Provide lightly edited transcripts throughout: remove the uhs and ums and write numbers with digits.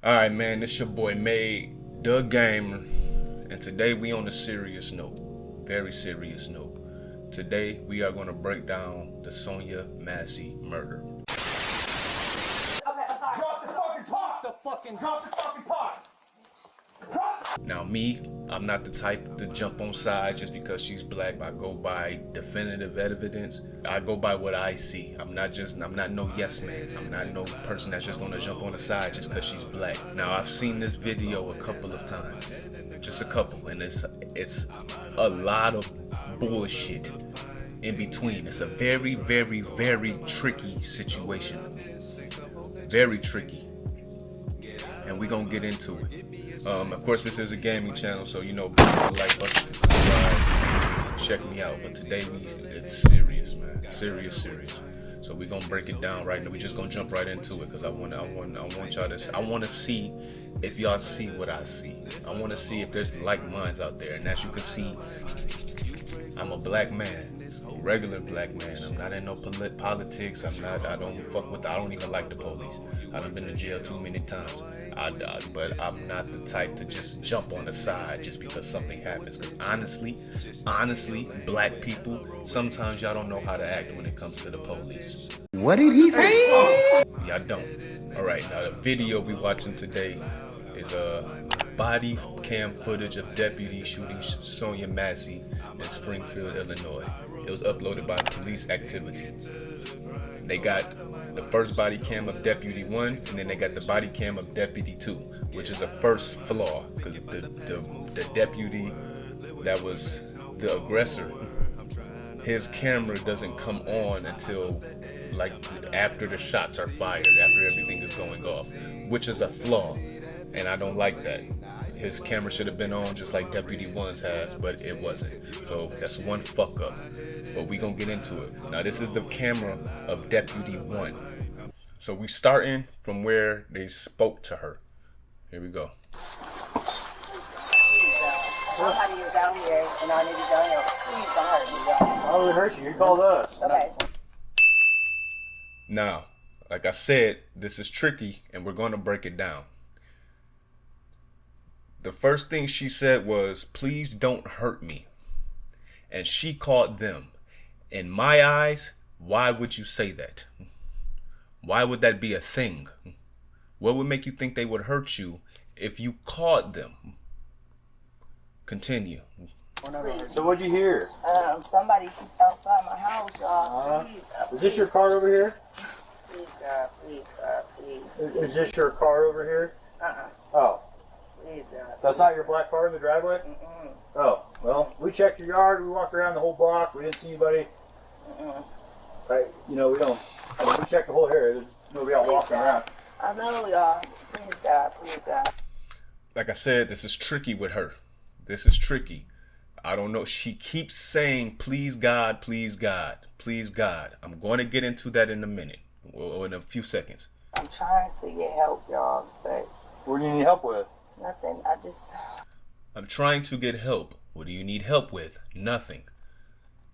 Alright, man, this your boy madeduhgamer, and today we on a serious note. Very serious note. Today we are going to break down the Sonya Massey murder. Okay, I'm sorry. Drop the fucking pot! Drop the fucking pot! Now me, I'm not the type to jump on sides just because she's black. I go by definitive evidence. I go by what I see. I'm not no yes man. I'm not no person that's just gonna jump on the side just because she's black. Now I've seen this video a couple of times. Just a couple, and it's a lot of bullshit in between. It's a very, very, very tricky situation. Very tricky. And we're gonna get into it. Of course, this is a gaming channel, so you know, bust the like button to subscribe, check me out. But today it's serious, man, serious. So we're gonna break it down right now. We just gonna jump right into it because I want y'all to. I want to see if y'all see what I see. I want to see if there's like minds out there. And as you can see, I'm a black man, a regular black man. I'm not in no politics. I don't even like the police. I done been to jail too many times. But I'm not the type to just jump on the side just because something happens. Because honestly, black people, sometimes y'all don't know how to act when it comes to the police. What did he say? Y'all don't. All right, now the video we watching today is body cam footage of deputies shooting Sonya Massey in Springfield, Illinois. It was uploaded by Police Activity. They got the first body cam of Deputy 1, and then they got the body cam of Deputy 2, which is a first flaw, because the deputy that was the aggressor, his camera doesn't come on until like after the shots are fired, after everything is going off, which is a flaw, and I don't like that. His camera should have been on just like Deputy 1's has, but it wasn't. So that's one fuck up. But we gonna get into it. Now this is the camera of Deputy 1. So we starting from where they spoke to her. Here we go. Nobody is out here, and I need to go here. Please don't hurt me, y'all. How would it hurt you? You called us. Okay. Now, like I said, this is tricky, and we're gonna break it down. The first thing she said was, "Please don't hurt me." And she called them. In my eyes, why would you say that? Why would that be a thing? What would make you think they would hurt you if you called them? Continue. So what'd you hear? Somebody keeps outside my house, y'all. Please, Is this your car over here? Please, God, please, God, please. Is this your car over here? Oh, Please, God. that's not your black car in the driveway? Oh, well, we checked your yard. We walked around the whole block. We didn't see anybody. Right, we don't. I mean, we checked the whole area. There's nobody out walking around. I know, y'all. Please, God, please, God. Like I said, this is tricky with her. This is tricky. I don't know. She keeps saying, "Please God, please God, please God." I'm going to get into that in a minute, or in a few seconds. I'm trying to get help, y'all, but What do you need help with? nothing. I'm trying to get help. What do you need help with? Nothing.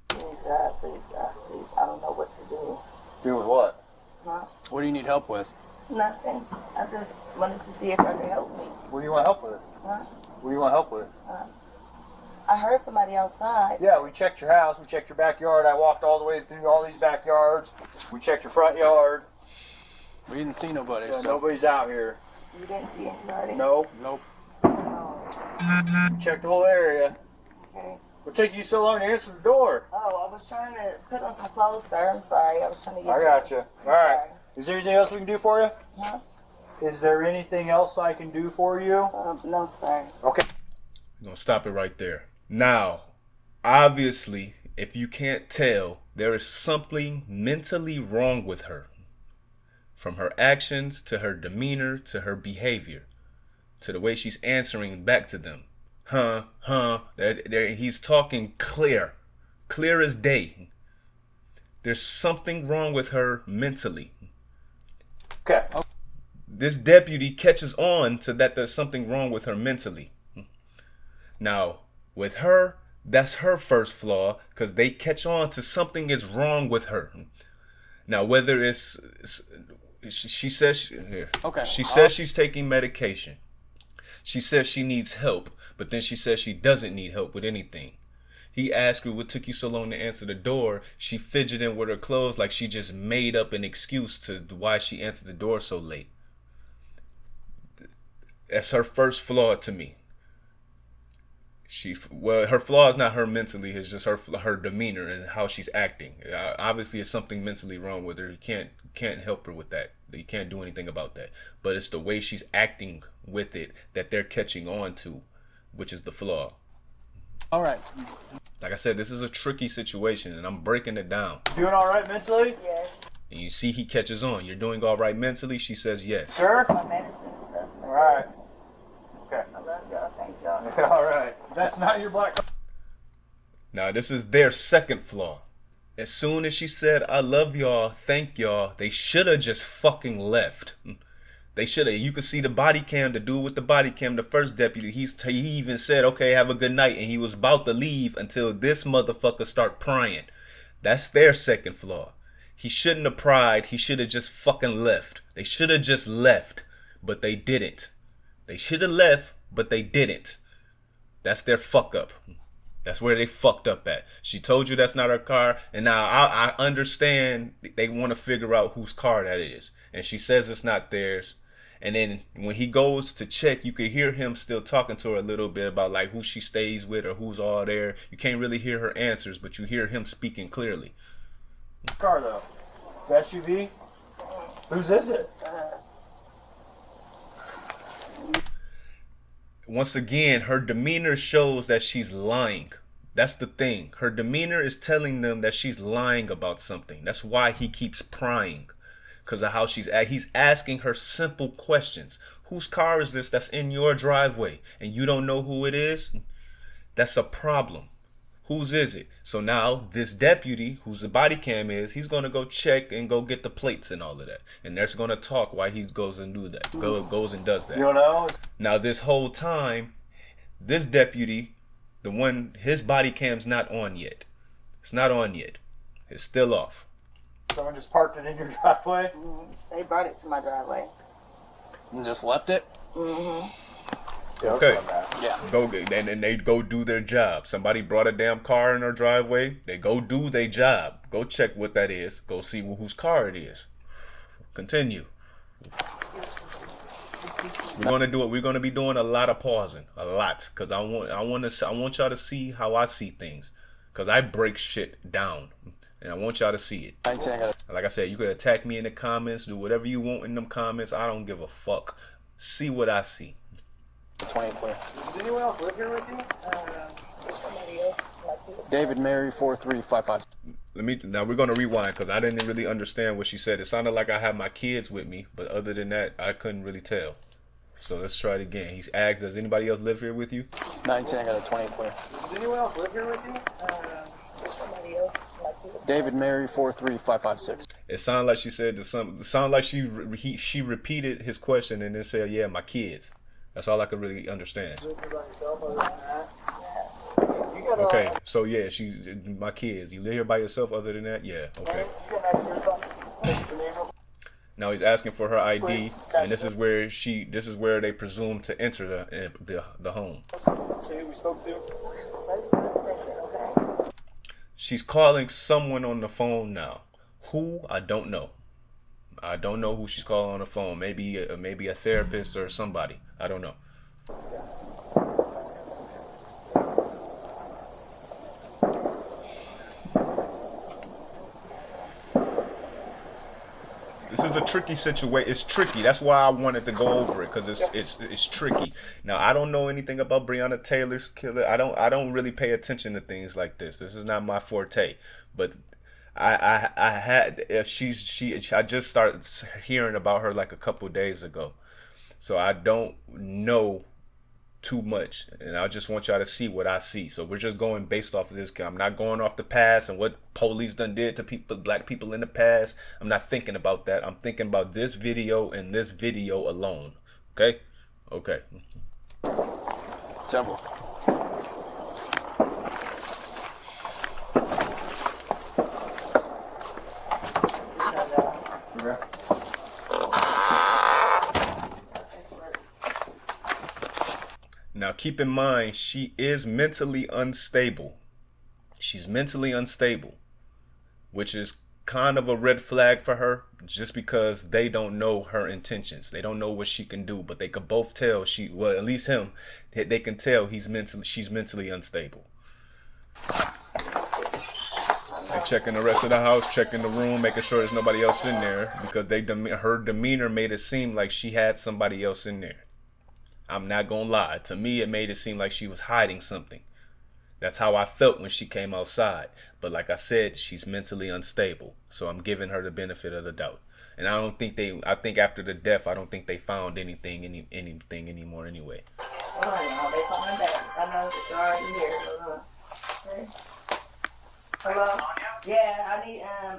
Please, God, please, God, please. I don't know what to do. Do with what? Huh? What do you need help with? Nothing. I just wanted to see if y'all could help me. What do you want help with? Huh? What do you want help with? I heard somebody outside. Yeah, we checked your house. We checked your backyard. I walked all the way through all these backyards. We checked your front yard. We didn't see nobody. Yeah, So. nobody's out here. You didn't see anybody? Nope. Nope. Oh, We checked the whole area. okay. What took you so long to answer the door? Oh, I was trying to put on some clothes, sir. I'm sorry. I was trying to get I got you. All right. Is there anything else we can do for you? Huh? Is there anything else I can do for you? No, sir. Okay. We're going to stop it right there. Now, obviously, if you can't tell, there is something mentally wrong with her. From her actions, to her demeanor, to her behavior, to the way she's answering back to them. He's talking clear as day. There's something wrong with her mentally. Okay. This deputy catches on to that there's something wrong with her mentally. Now, with her, that's her first flaw, because they catch on to something is wrong with her. Now, whether it's She says here. Okay. She says she's taking medication. She says she needs help, but then she says she doesn't need help with anything. He asked her what took you so long to answer the door. She fidgeting with her clothes like she just made up an excuse to why she answered the door so late. That's her first flaw to me. Her flaw is not her mentally, it's just her demeanor and how she's acting. Obviously, it's something mentally wrong with her. You can't help her with that. You can't do anything about that. But it's the way she's acting with it that they're catching on to, which is the flaw. All right. Like I said, this is a tricky situation, and I'm breaking it down. Doing all right mentally? Yes. And you see, he catches on. You're doing all right mentally. She says yes. Sure. My medicine and stuff. All right. Okay. I love y'all. Thank y'all. All right. That's not your black. Now, this is their second flaw. As soon as she said, I love y'all, thank y'all, they should have just fucking left. They should have. You could see the body cam, the dude with the body cam, the first deputy, he even said, okay, have a good night. And he was about to leave until this motherfucker start prying. That's their second flaw. He shouldn't have pried. He should have just fucking left. They should have just left, but they didn't. They should have left, but they didn't. That's their fuck up. That's where they fucked up at. She told you that's not her car, and now I understand they want to figure out whose car that is. And she says it's not theirs. And then when he goes to check, you can hear him still talking to her a little bit about like who she stays with or who's all there. You can't really hear her answers, but you hear him speaking clearly. Car though. The SUV? Whose is it? Once again, her demeanor shows that she's lying. That's the thing. Her demeanor is telling them that she's lying about something. That's why he keeps prying. Because of how he's asking her simple questions. Whose car is this that's in your driveway? And you don't know who it is? That's a problem. Whose is it? So now this deputy, whose the body cam is, he's going to go check and go get the plates and all of that. And they're going to talk while he goes and do that. Goes and does that. You don't know? Now this whole time, this deputy, the one, his body cam's not on yet. It's not on yet. It's still off. Someone just parked it in your driveway? They brought it to my driveway. And just left it? Yeah, Okay. Yeah. Go and they go do their job. Somebody brought a damn car in their driveway. They go do their job. Go check what that is. Go see whose car it is. Continue. We're gonna do it. We're gonna be doing a lot of pausing, a lot, cause I want y'all to see how I see things, cause I break shit down, and I want y'all to see it. 19, Like I said, you could attack me in the comments, do whatever you want in them comments. I don't give a fuck. See what I see. 23. Does anyone else live here with you? Somebody else. Like David Mary 4355. Now we're gonna rewind because I didn't really understand what she said. It sounded like I had my kids with me, but other than that, I couldn't really tell. So let's try it again. He's asked, does anybody else live here with you? 19, I got a 23. Does anyone else live here with you? Somebody else. Like David Mary 43556. It sounded like she said to some. It sounded like she repeated his question and then said, "Yeah, my kids." That's all I could really understand. Okay, so yeah, she's my kids. You live here by yourself. Other than that, yeah, okay. Now he's asking for her ID, and this is where they presume to enter the home. She's calling someone on the phone now. Who? I don't know. I don't know who she's calling on the phone. Maybe a therapist or somebody. I don't know. This is a tricky situation. It's tricky. That's why I wanted to go over it, because it's tricky. Now I don't know anything about Breonna Taylor's killer. I don't really pay attention to things like this. This is not my forte. But I just started hearing about her like a couple days ago, so I don't know too much, and I just want y'all to see what I see. So we're just going based off of this. I'm not going off the past and what police done did to people, black people in the past. I'm not thinking about that. I'm thinking about this video and this video alone. Okay. Temple. Now, keep in mind, she is mentally unstable. She's mentally unstable, which is kind of a red flag for her, just because they don't know her intentions. They don't know what she can do, but they could both tell well, at least him, they can tell she's mentally unstable. They're checking the rest of the house, checking the room, making sure there's nobody else in there, because her demeanor made it seem like she had somebody else in there. I'm not gonna lie. To me, it made it seem like she was hiding something. That's how I felt when she came outside. But like I said, she's mentally unstable. So I'm giving her the benefit of the doubt. And I think after the death, I don't think they found anything anymore anyway. Hold on, y'all. They coming back. I know that you're already here. Hold on. Okay. Hello? Yeah,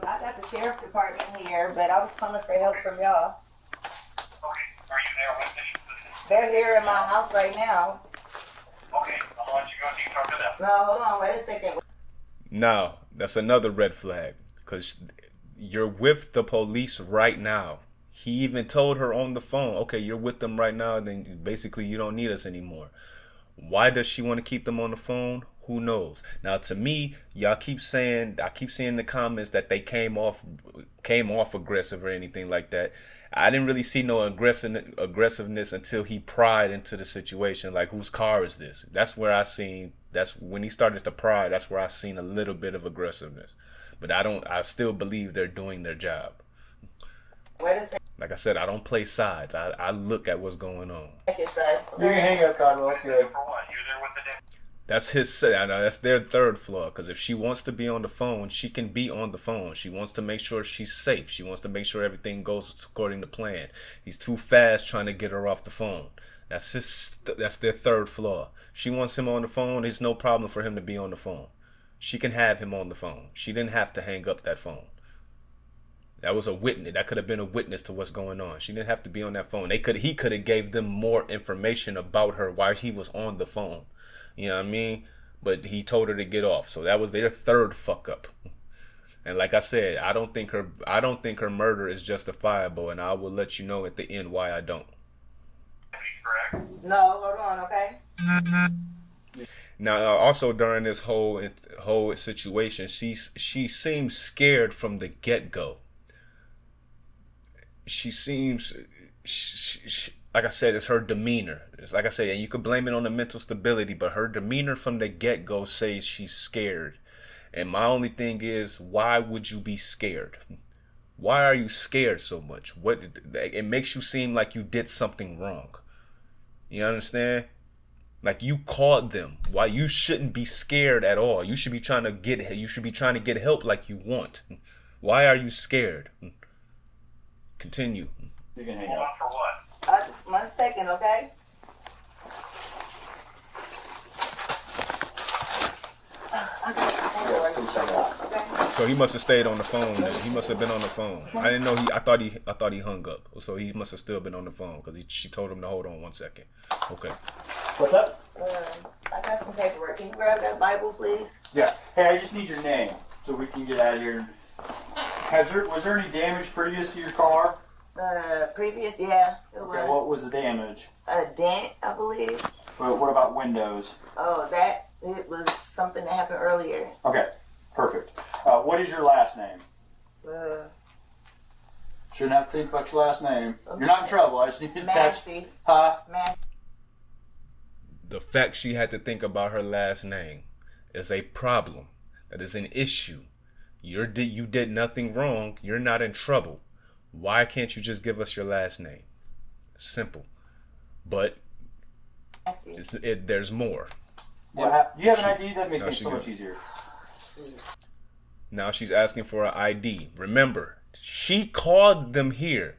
I got the sheriff department here, but I was calling for help from y'all. Okay, are you there with the They're here in my house right now. Okay, I'll let you go so you can talk to them. No, hold on, wait a second. Now, that's another red flag, because you're with the police right now. He even told her on the phone, okay, you're with them right now, then basically you don't need us anymore. Why does she want to keep them on the phone? Who knows? Now, to me, I keep seeing in the comments that they came off aggressive or anything like that. I didn't really see no aggressiveness until he pried into the situation. Like, whose car is this? That's when he started to pry. That's where I seen a little bit of aggressiveness. But I still believe they're doing their job. Wait a second. Like I said, I don't play sides. I look at what's going on. You can hang up, Codwell. It's good. For what? You're there with the deputy? That's his. I know that's their third flaw. Because if she wants to be on the phone, she can be on the phone. She wants to make sure she's safe. She wants to make sure everything goes according to plan. He's too fast trying to get her off the phone. That's their third flaw. She wants him on the phone. It's no problem for him to be on the phone. She can have him on the phone. She didn't have to hang up that phone. That was a witness. That could have been a witness to what's going on. She didn't have to be on that phone. He could have gave them more information about her while he was on the phone. You know what I mean? But he told her to get off. So that was their third fuck up. And like I said, I don't think her murder is justifiable, and I will let you know at the end why I don't. Correct? No, hold on, okay? Now, also during this whole situation, she seems scared from the get-go. She seems, like I said, it's her demeanor. It's like I said, and you could blame it on the mental stability, but her demeanor from the get-go says she's scared. And my only thing is, why would you be scared? Why are you scared so much? It makes you seem like you did something wrong. You understand? Like, you called them. Why? You shouldn't be scared at all. You should be trying to get help like you want. Why are you scared? Continue. You can hang Hold on up. for what? Just 1 second, okay? Okay. So he must have stayed on the phone. He must have been on the phone. I didn't know I thought he hung up. So he must have still been on the phone because she told him to hold on 1 second. Okay. What's up? I got some paperwork. Can you grab that Bible, please? Yeah. Hey, I just need your name so we can get out of here. Was there any damage previous to your car? Previous, yeah, it was. Okay, what was the damage? A dent, I believe. What about windows? Oh, it was something that happened earlier. Okay, perfect. What is your last name? Shouldn't have to think about your last name. You're not in trouble. I just need to touch. Massey. Huh? Massey. The fact she had to think about her last name is a problem. That is an issue. You did nothing wrong. You're not in trouble. Why can't you just give us your last name? Simple. But there's more. Yeah. You have an ID that makes things so good. much easier. Now she's asking for an ID. Remember, she called them here.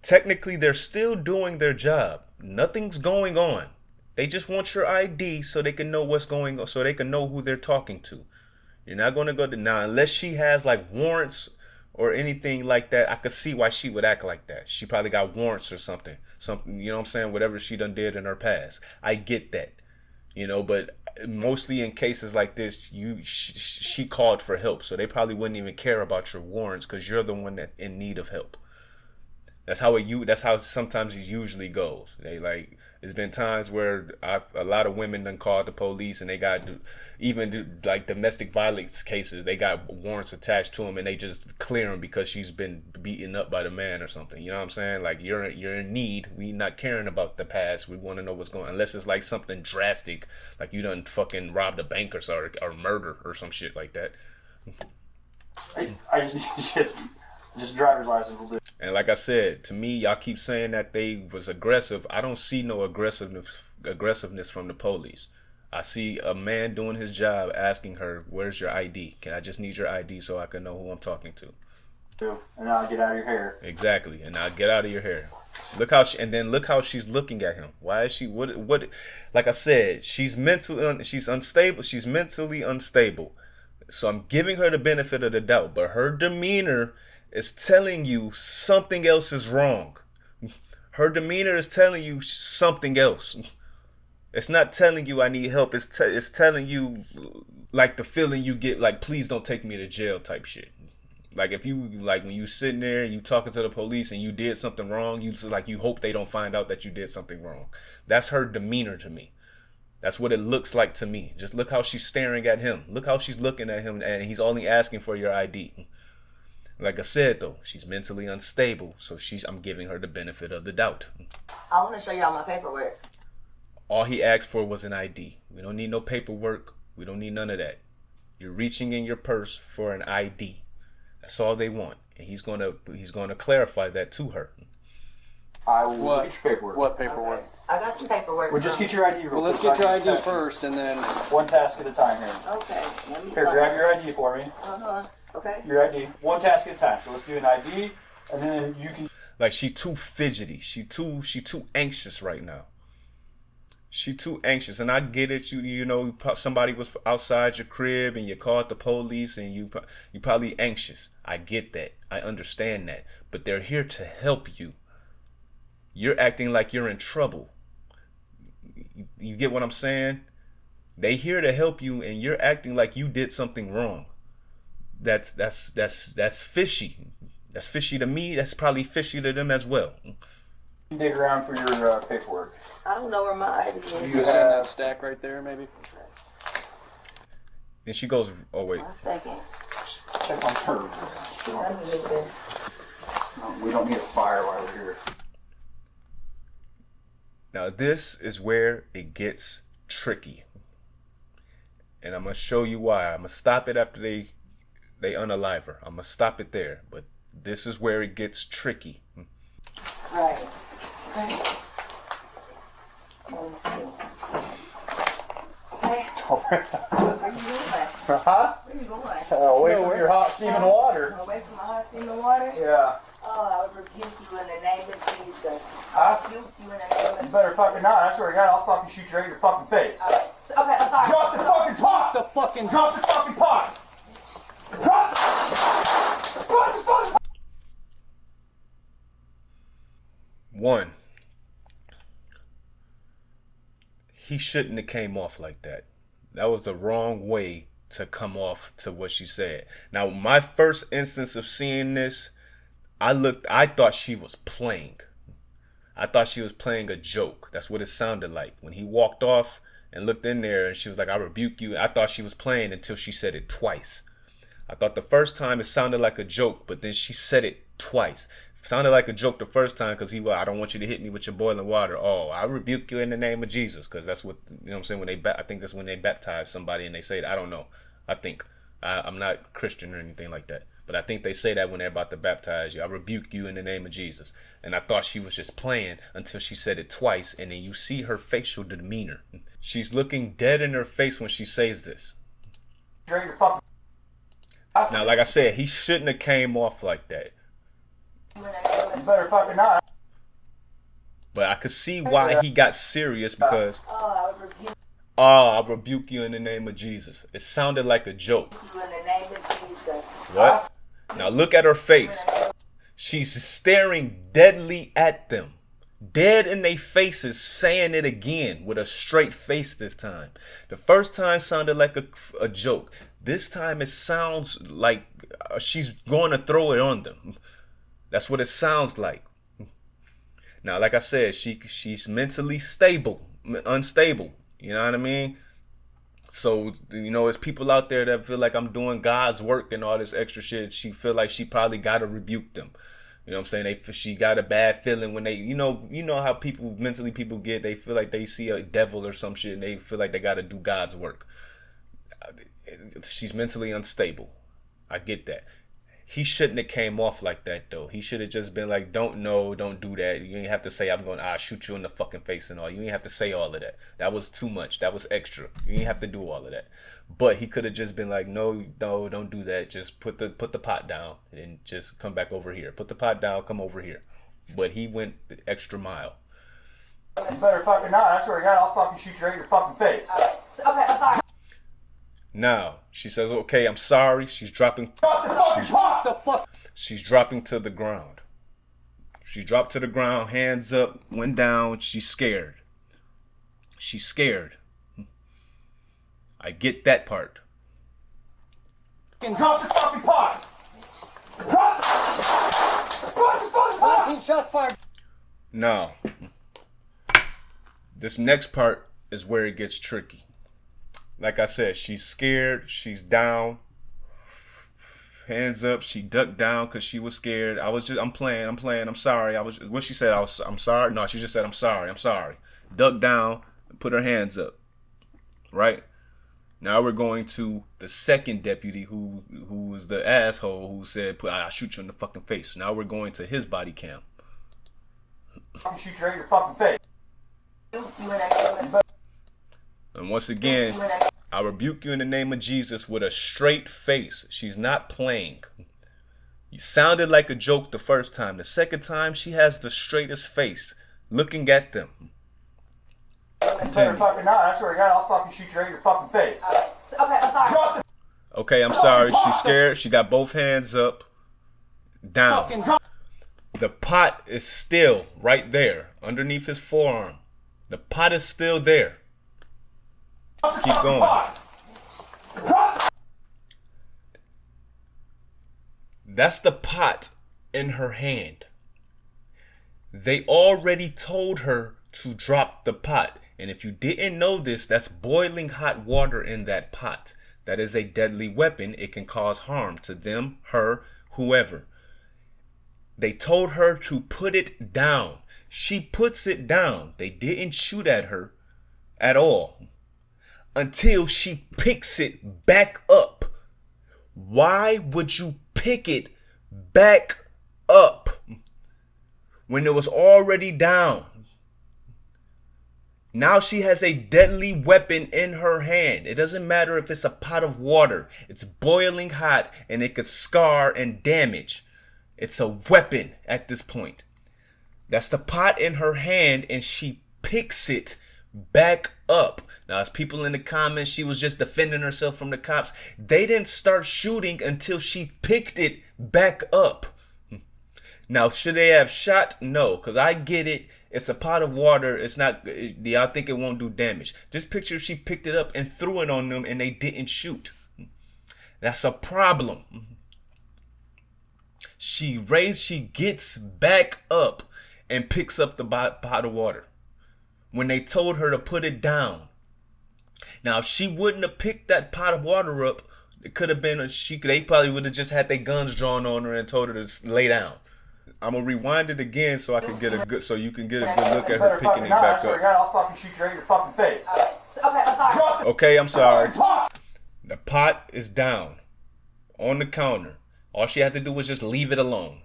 Technically, they're still doing their job. Nothing's going on. They just want your ID so they can know what's going on, so they can know who they're talking to. You're not going to go to now unless she has like warrants or anything like that. I could see why she would act like that. She probably got warrants or something, you know what I'm saying? Whatever she done did in her past. I get that, but mostly in cases like this, she called for help. So they probably wouldn't even care about your warrants because you're the one that's in need of help. That's how that's how sometimes it usually goes. They like, there's been times where a lot of women done called the police and they got, even like domestic violence cases, they got warrants attached to them and they just clear them because she's been beaten up by the man or something. You know what I'm saying? Like, you're in need. We not caring about the past. We want to know what's going on. Unless it's like something drastic, like you done fucking robbed a bank or murder or some shit like that. I just driver's license will do. And like I said, to me, y'all keep saying that they was aggressive. I don't see no aggressiveness from the police. I see a man doing his job, asking her, "Where's your ID? Can I just need your ID so I can know who I'm talking to?" And I'll get out of your hair. Exactly, and now get out of your hair. Look how look how she's looking at him. Why is she? What? Like I said, she's unstable. She's mentally unstable. So I'm giving her the benefit of the doubt, but her demeanor is telling you something else is wrong. Her demeanor is telling you something else. It's not telling you I need help. It's telling you like the feeling you get, like, please don't take me to jail type shit. Like, if you, like, when you sitting there and you talking to the police and you did something wrong, you hope they don't find out that you did something wrong. That's her demeanor to me. That's what it looks like to me. Just look how she's staring at him. Look how she's looking at him, and he's only asking for your ID. Like I said, though, she's mentally unstable, so I'm giving her the benefit of the doubt. I want to show y'all my paperwork. All he asked for was an ID. We don't need no paperwork. We don't need none of that. You're reaching in your purse for an ID. That's all they want, and he's gonna clarify that to her. I will get your paperwork. What paperwork? Okay. I got some paperwork. Well, just get your ID. Well, let's get your ID first, and then. One task at a time here. Okay. Let me Here, grab your ID for me. Okay. Your ID. One task at a time. So let's do an ID, and then you can. Like, she too fidgety. She too anxious right now. She too anxious, and I get it. You know, somebody was outside your crib and you called the police, and you probably anxious. I get that. I understand that. But they're here to help you. You're acting like you're in trouble. You get what I'm saying? They here to help you, and you're acting like you did something wrong. That's fishy. That's fishy to me. That's probably fishy to them as well. Dig around for your paperwork. I don't know where my ID is. Is it in that stack right there, maybe? Then she goes, oh wait. 1 second. Check on her. Let me get this. We don't need a fire while we're here. Now this is where it gets tricky. And I'm going to show you why. I'm going to stop it after they unalive her. I'm going to stop it there. But this is where it gets tricky. Right. Okay. Let me see. Okay. Where you going? Huh? Where you going? Away from your hot steaming water. Away from my hot steaming water? Yeah. Oh, I would rebuke you in the name of Jesus. Huh? Rebuke you in the name of You better fucking not. I swear to God, I'll fucking shoot you right in your fucking face. Alright. Okay, I'm sorry. Drop the fucking pot! Drop the fucking pot! Drop the fucking pot! One, he shouldn't have came off like that. That was the wrong way to come off to what she said. Now, my first instance of seeing this, I thought she was playing. I thought she was playing a joke. That's what it sounded like. When he walked off and looked in there and she was like, I rebuke you. I thought she was playing until she said it twice. I thought the first time it sounded like a joke, but then she said it twice. It sounded like a joke the first time because I don't want you to hit me with your boiling water. Oh, I rebuke you in the name of Jesus, because that's what, you know what I'm saying, I think that's when they baptize somebody and they say it. I don't know. I think. I'm not Christian or anything like that. But I think they say that when they're about to baptize you. I rebuke you in the name of Jesus. And I thought she was just playing until she said it twice. And then you see her facial demeanor. She's looking dead in her face when she says this. Now, like I said, he shouldn't have came off like that. You better fucking not. But I could see why he got serious, because, I rebuke you in the name of Jesus. It sounded like a joke. You in the name of Jesus. What? Now look at her face. She's staring deadly at them. Dead in their faces, saying it again with a straight face this time. The first time sounded like a joke. This time it sounds like she's going to throw it on them. That's what it sounds like. Now, like I said, she's mentally unstable. You know what I mean? So, you know, there's people out there that feel like I'm doing God's work and all this extra shit. She feel like she probably got to rebuke them. You know what I'm saying? She got a bad feeling when they, you know how people get, they feel like they see a devil or some shit and they feel like they got to do God's work. She's mentally unstable. I get that. He shouldn't have came off like that though. He should have just been like, don't do that. You ain't have to say I'll shoot you in the fucking face and all. You ain't have to say all of that. That was too much. That was extra. You ain't have to do all of that. But he could have just been like, no, don't do that. Just put the pot down and just come back over here. Put the pot down, come over here. But he went the extra mile. You better fucking not. I swear to God, I'll fucking shoot you right in your fucking face. Okay, I'm sorry. Now she says, okay, I'm sorry. She's dropping She's dropping to the ground. She dropped to the ground, hands up, went down. She's scared. She's scared. I get that part. Drop the fucking pot! Drop the fucking pot! 19 shots fired. Now, this next part is where it gets tricky. Like I said, she's scared. She's down. Hands up. She ducked down because she was scared. I'm playing. I'm sorry. What she said, I'm sorry. No, she just said, I'm sorry. Ducked down, put her hands up. Right? Now we're going to the second deputy who was the asshole who said, I'll shoot you in the fucking face. Now we're going to his body cam. I'll shoot you right in your fucking face. And once again, I rebuke you in the name of Jesus with a straight face. She's not playing. You sounded like a joke the first time. The second time, she has the straightest face, looking at them. You better fucking not. I swear to God, I'll fucking shoot you right in your fucking face. Okay, I'm sorry. Okay, I'm sorry. She's scared. She got both hands up, down. The pot is still right there, underneath his forearm. The pot is still there. Keep going. That's the pot in her hand. They already told her to drop the pot. And if you didn't know this, that's boiling hot water in that pot. That is a deadly weapon. It can cause harm to them, her, whoever. They told her to put it down. She puts it down. They didn't shoot at her at all until she picks it back up. Why would you pick it back up when it was already down? Now she has a deadly weapon in her hand. It doesn't matter if it's a pot of water. It's boiling hot and it could scar and damage. It's a weapon at this point. That's the pot in her hand and she picks it back up. Now, as people in the comments, she was just defending herself from the cops. They didn't start shooting until she picked it back up. Now, should they have shot? No, because I get it. It's a pot of water. It's not, I think it won't do damage. Just picture if she picked it up and threw it on them and they didn't shoot. That's a problem. She gets back up and picks up the pot of water when they told her to put it down. Now, if she wouldn't have picked that pot of water up, it could have been, they probably would have just had their guns drawn on her and told her to lay down. I'm gonna rewind it again so so you can get a good look at her picking it back up. I'll fucking shoot you right in your fucking face. Okay, I'm sorry. Okay, I'm sorry. The pot is down on the counter. All she had to do was just leave it alone.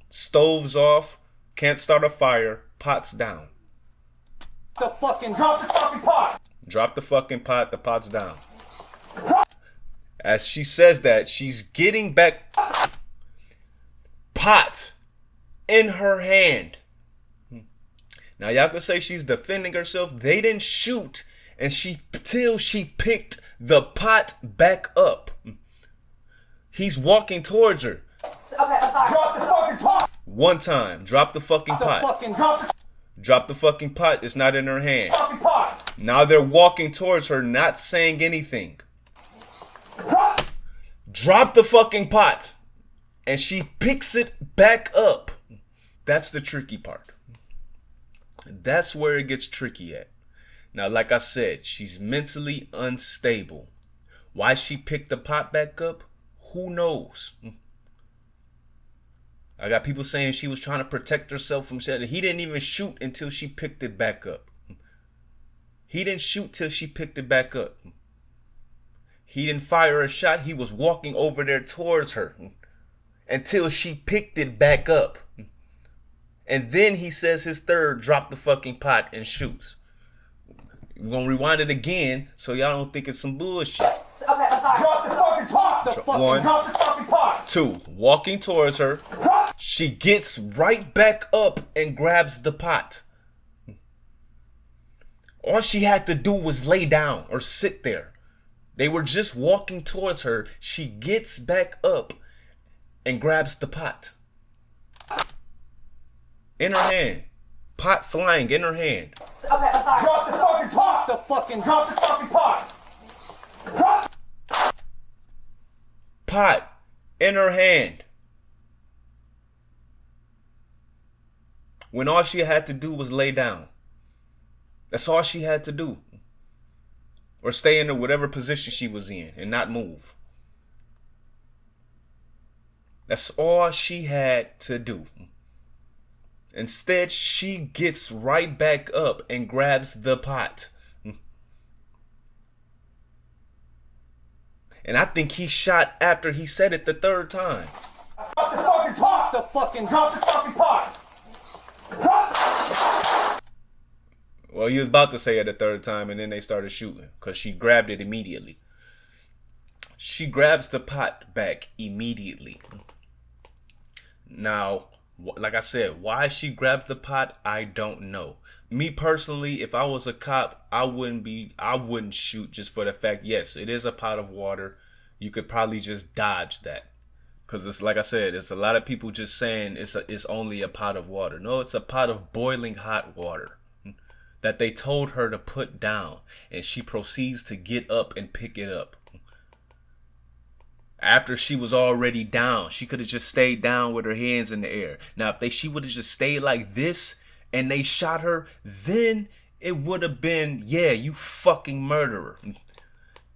Stove's off, can't start a fire, pot's down. Drop the fucking pot. Drop the fucking pot, the pot's down. As she says that, she's getting back pot in her hand. Now y'all can say she's defending herself. They didn't shoot till she picked the pot back up. He's walking towards her. Okay, I'm sorry. Drop the fucking pot. One time, drop the fucking pot. Drop the fucking pot. It's not in her hand. Now they're walking towards her, not saying anything. Drop the fucking pot. And she picks it back up. That's the tricky part. That's where it gets tricky at. Now, like I said, she's mentally unstable. Why she picked the pot back up? Who knows? I got people saying she was trying to protect herself from shit. He didn't even shoot until she picked it back up. He didn't shoot till she picked it back up. He didn't fire a shot. He was walking over there towards her until she picked it back up. And then he says his third, drop the fucking pot and shoots. We're going to rewind it again so y'all don't think it's some bullshit. Okay, I'm sorry. Drop the fucking pot! One. Drop the fucking pot! 2, walking towards her. She gets right back up and grabs the pot. All she had to do was lay down or sit there. They were just walking towards her. She gets back up and grabs the pot. In her hand. Pot flying in her hand. Okay, I'm sorry. Drop the fucking pot! Drop the fucking pot! Drop! Pot in her hand. When all she had to do was lay down. That's all she had to do. Or stay in whatever position she was in and not move. That's all she had to do. Instead, she gets right back up and grabs the pot. And I think he shot after he said it the third time. Drop the fucking pot! Drop the fucking pot! Drop! Well, he was about to say it the third time, and then they started shooting because she grabbed it immediately. She grabs the pot back immediately. Now, like I said, why she grabbed the pot, I don't know. Me personally, if I was a cop, I wouldn't shoot just for the fact, yes, it is a pot of water. You could probably just dodge that. Because it's like I said, it's a lot of people just saying it's only a pot of water. No, it's a pot of boiling hot water that they told her to put down, and she proceeds to get up and pick it up. After she was already down, she could have just stayed down with her hands in the air. Now, if she would have just stayed like this and they shot her, then it would have been, yeah, you fucking murderer.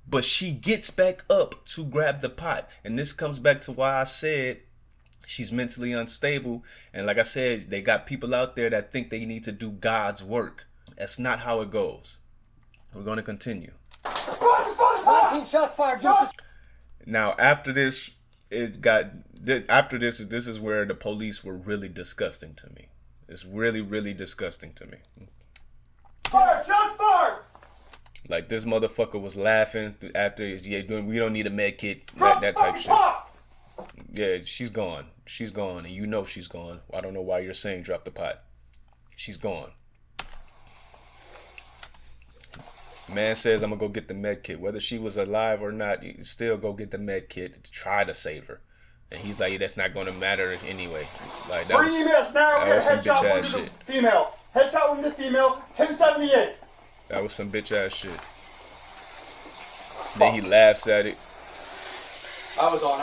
But she gets back up to grab the pot. And this comes back to why I said she's mentally unstable. And like I said, they got people out there that think they need to do God's work. That's not how it goes. We're going to continue. 19 shots fired. Now, after this, this is where the police were really disgusting to me. It's really, really disgusting to me. Fire! Shots fired! Like, this motherfucker was laughing after, yeah, we don't need a med kit, that type shit. Yeah, she's gone. She's gone, and you know she's gone. I don't know why you're saying drop the pot. She's gone. Man says, I'm gonna go get the med kit. Whether she was alive or not, you still go get the med kit to try to save her. And he's like, that's not gonna matter anyway. Like, that was some bitch ass shit. Female. Headshot wounded female, 1078. That was some bitch ass shit. Then he laughs at it. I was on.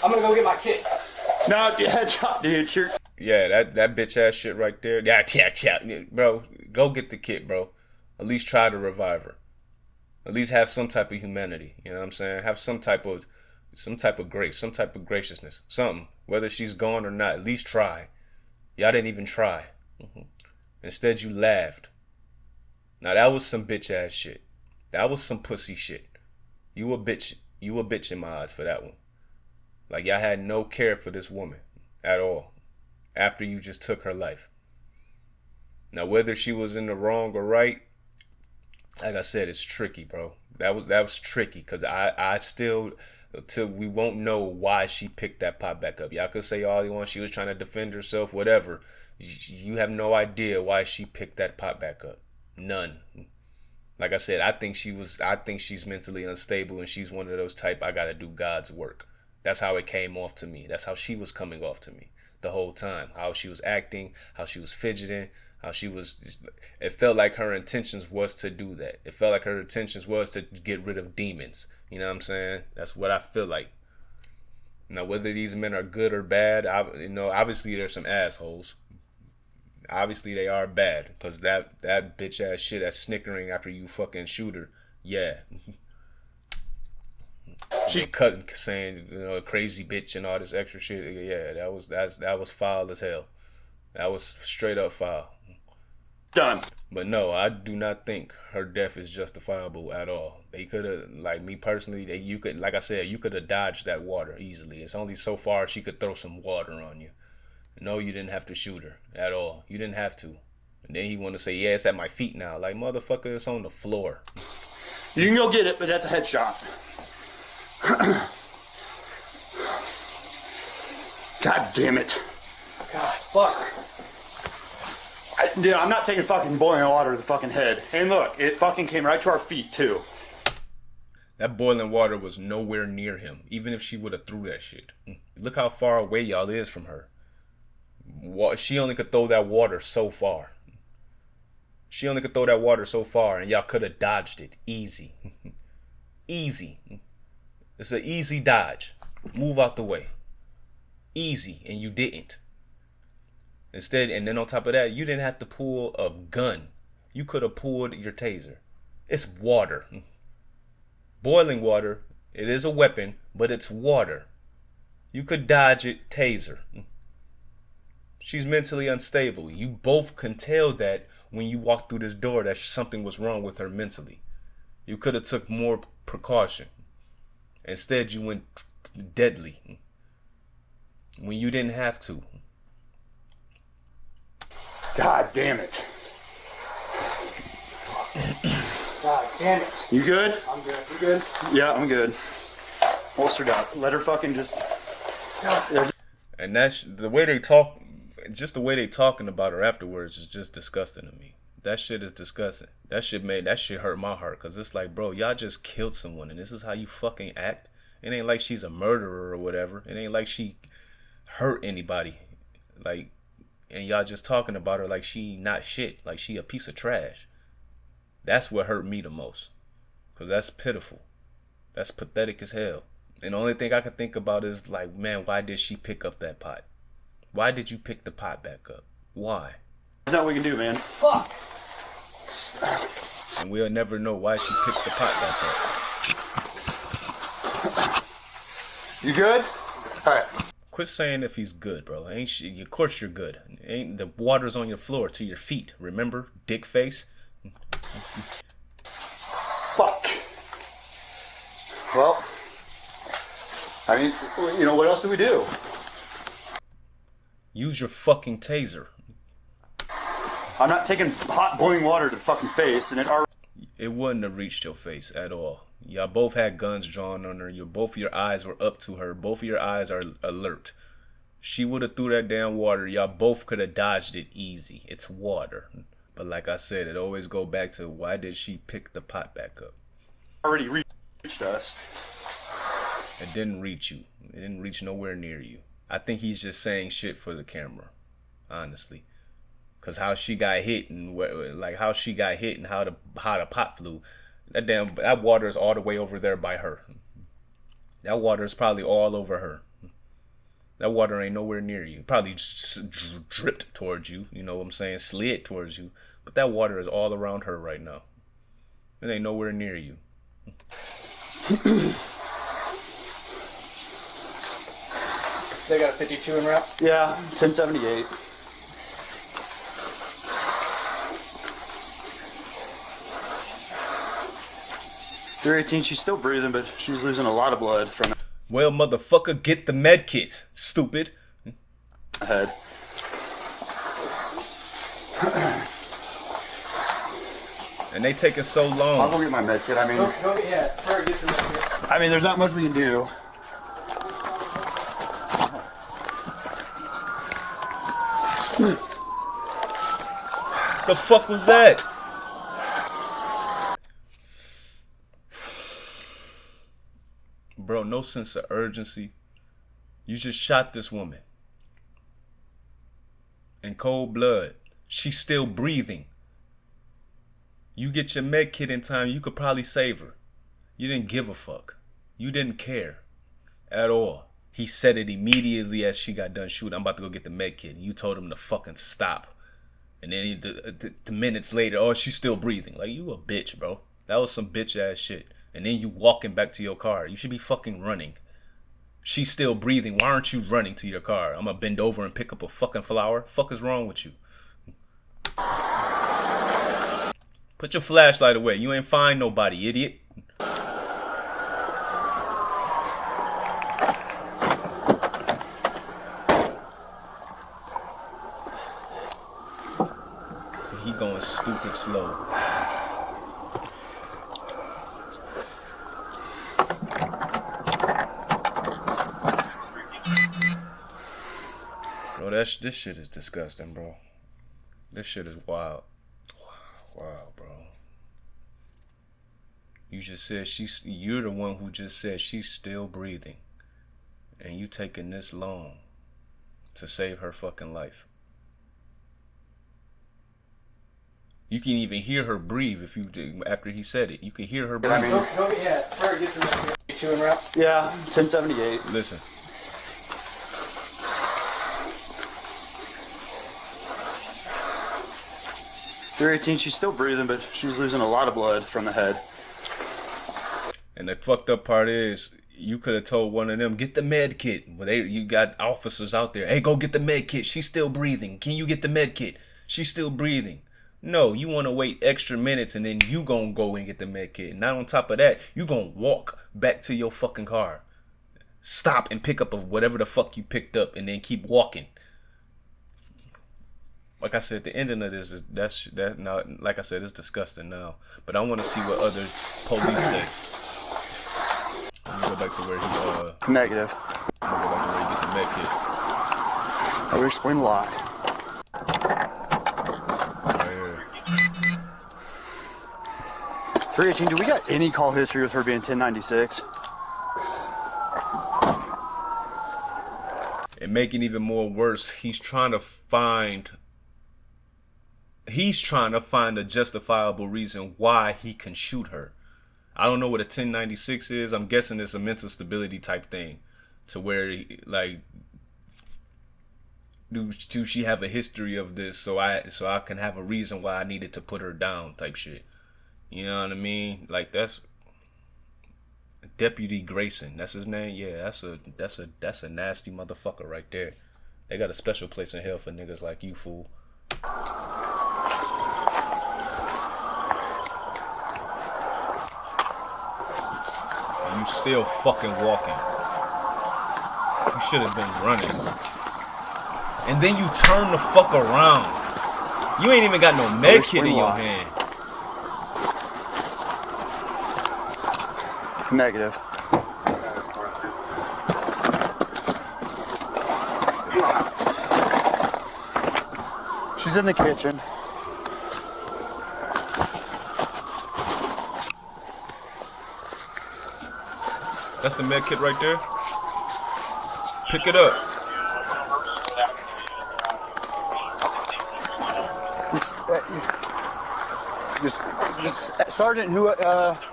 I'm gonna go get my kit. No, headshot, dude. Yeah, that bitch ass shit right there. Yeah, bro, go get the kit, bro. At least try to revive her. At least have some type of humanity. You know what I'm saying? Have some type of grace, some type of graciousness, something. Whether she's gone or not, at least try. Y'all didn't even try. Instead, you laughed. Now that was some bitch ass shit. That was some pussy shit. You a bitch. You a bitch in my eyes for that one. Like, y'all had no care for this woman at all after you just took her life. Now, whether she was in the wrong or right, like I said, it's tricky, bro. That was tricky, because I still, till we won't know why she picked that pot back up. Y'all could say all you want, she was trying to defend herself, whatever. You have no idea why she picked that pot back up. None. Like I said, I think she's mentally unstable, and she's one of those type, I gotta do God's work. That's how it came off to me. That's how she was coming off to me the whole time. How she was acting, how she was fidgeting, how she was, it felt like her intentions was to do that. It felt like her intentions was to get rid of demons. You know what I'm saying? That's what I feel like. Now, whether these men are good or bad, obviously there's some assholes. Obviously they are bad, because that bitch ass shit that's snickering after you fucking shoot her. Yeah. She cut saying, you know, crazy bitch and all this extra shit. Yeah, that was foul as hell. That was straight up foul. Done. But no, I do not think her death is justifiable at all. They could have, like me personally, you could, like I said, you could have dodged that water easily. It's only so far she could throw some water on you. No, you didn't have to shoot her at all. You didn't have to. And then he want to say, yeah, it's at my feet now. Like, motherfucker, it's on the floor. You can go get it, but that's a headshot. God damn it. God, fuck. Dude, I'm not taking fucking boiling water to the fucking head. And look, it fucking came right to our feet, too. That boiling water was nowhere near him, even if she would have threw that shit. Look how far away y'all is from her. She only could throw that water so far. She only could throw that water so far, and y'all could have dodged it. Easy. Easy. It's an easy dodge. Move out the way. Easy, and you didn't. Instead, and then on top of that, you didn't have to pull a gun. You could have pulled your taser. It's water. Boiling water, it is a weapon, but it's water. You could dodge it, taser. She's mentally unstable. You both can tell that when you walk through this door that something was wrong with her mentally. You could have took more precaution. Instead, you went deadly when you didn't have to. God damn it. God damn it. You good? I'm good. You good? Yeah, I'm good. Holstered up. Let her fucking just... And that's the way they talk. Just the way they talking about her afterwards is just disgusting to me. That shit is disgusting. That shit hurt my heart, because it's like, bro, y'all just killed someone and this is how you fucking act. It ain't like she's a murderer or whatever. It ain't like she hurt anybody. Like, and y'all just talking about her like she not shit, like she a piece of trash. That's what hurt me the most, because that's pitiful. That's pathetic as hell. And the only thing I could think about is like, man, why did she pick up that pot? Why did you pick the pot back up? Why? There's nothing we can do, man. Fuck. And we'll never know why she picked the pot back up. You good? Alright. Quit saying if he's good, bro. Ain't she? Of course you're good. Ain't the water's on your floor to your feet. Remember, dick face. Fuck. Well, I mean, you know, what else do we do? Use your fucking taser. I'm not taking hot boiling water to the fucking face, and It wouldn't have reached your face at all. Y'all both had guns drawn on her. Both of your eyes were up to her. Both of your eyes are alert. She would have threw that damn water. Y'all both could have dodged it easy. It's water. But like I said, it always go back to, why did she pick the pot back up? already reached us. It didn't reach you. It didn't reach nowhere near you. I think he's just saying shit for the camera, honestly. Cause how she got hit and how the pot flew. That water is all the way over there by her. That water is probably all over her. That water ain't nowhere near you. Probably just dripped towards you. You know what I'm saying? Slid towards you. But that water is all around her right now. It ain't nowhere near you. They got a 52 in route? Yeah, 1078. They're 18, she's still breathing, but she's losing a lot of blood from Well, motherfucker, get the med kit, stupid. the head. And they taking so I'll long. go get my med kit. I mean, Get your med kit. there's not much we can do. The fuck was that? Bro, no sense of urgency. You just shot this woman. In cold blood. She's still breathing. You get your med kit in time, you could probably save her. You didn't give a fuck. You didn't care. At all. He said it immediately as she got done shooting. I'm about to go get the med kit. And you told him to fucking stop. And then the minutes later, oh, she's still breathing. Like, you a bitch, bro. That was some bitch ass shit. And then you walking back to your car. You should be fucking running. She's still breathing. Why aren't you running to your car? I'm gonna bend over and pick up a fucking flower. Fuck is wrong with you? Put your flashlight away. You ain't find nobody, idiot. He going stupid slow. Bro, this shit is disgusting, bro. This shit is wild. Wow, bro. You just said you're the one who just said she's still breathing. And you taking this long to save her fucking life. You can even hear her breathe if you after he said it. You can hear her breathe. Yeah, Ferg, get to 52 en route. Yeah, 1078. Listen. .318, she's still breathing, but she's losing a lot of blood from the head. And the fucked up part is, you could have told one of them, get the med kit. But you got officers out there. Hey, go get the med kit. She's still breathing. Can you get the med kit? She's still breathing. No, you want to wait extra minutes and then you gonna go and get the med kit. Not on top of that, you gonna walk back to your fucking car. Stop and pick up whatever the fuck you picked up and then keep walking. Like I said, the ending of this is that now. Like I said, it's disgusting now. But I want to see what other police say. Let me go back to where he Negative. I'm gonna go back to where he get the med kit. I will explain why. Right here. 318, do we got any call history with her being 1096? And making even more worse, he's trying to find a justifiable reason why he can shoot her. I don't know what a 1096 is. I'm guessing it's a mental stability type thing, to where like, do she have a history of this, so I can have a reason why I needed to put her down type shit. You know what I mean? Like, that's Deputy Grayson. That's his name. Yeah, that's a nasty motherfucker right there. They got a special place in hell for niggas like you, fool. You still fucking walking. You should have been running. And then you turn the fuck around. You ain't even got no med kit in your hand. Negative. She's in the kitchen. That's the med kit right there. Pick it up. Just Sergeant, who,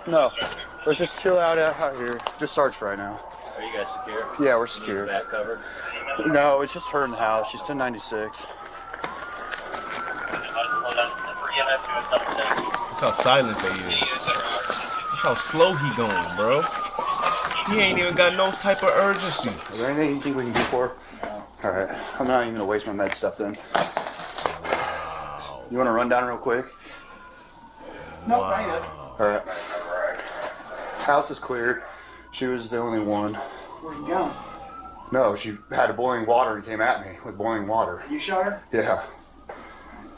no. Let's just chill out here. Just Sarge right now. Are you guys secure? Yeah, we're secure. Back covered? No, it's just her in the house. She's 1096. Look how silent they is. Look how slow he going, bro. He ain't even got no type of urgency. Is there anything you think we can do for her? No. Alright. I'm not even going to waste my med stuff then. You want to run down real quick? No, not yet. Alright. House is cleared. She was the only one. Where's he going? No, she had a boiling water and came at me with boiling water. You shot her? Yeah.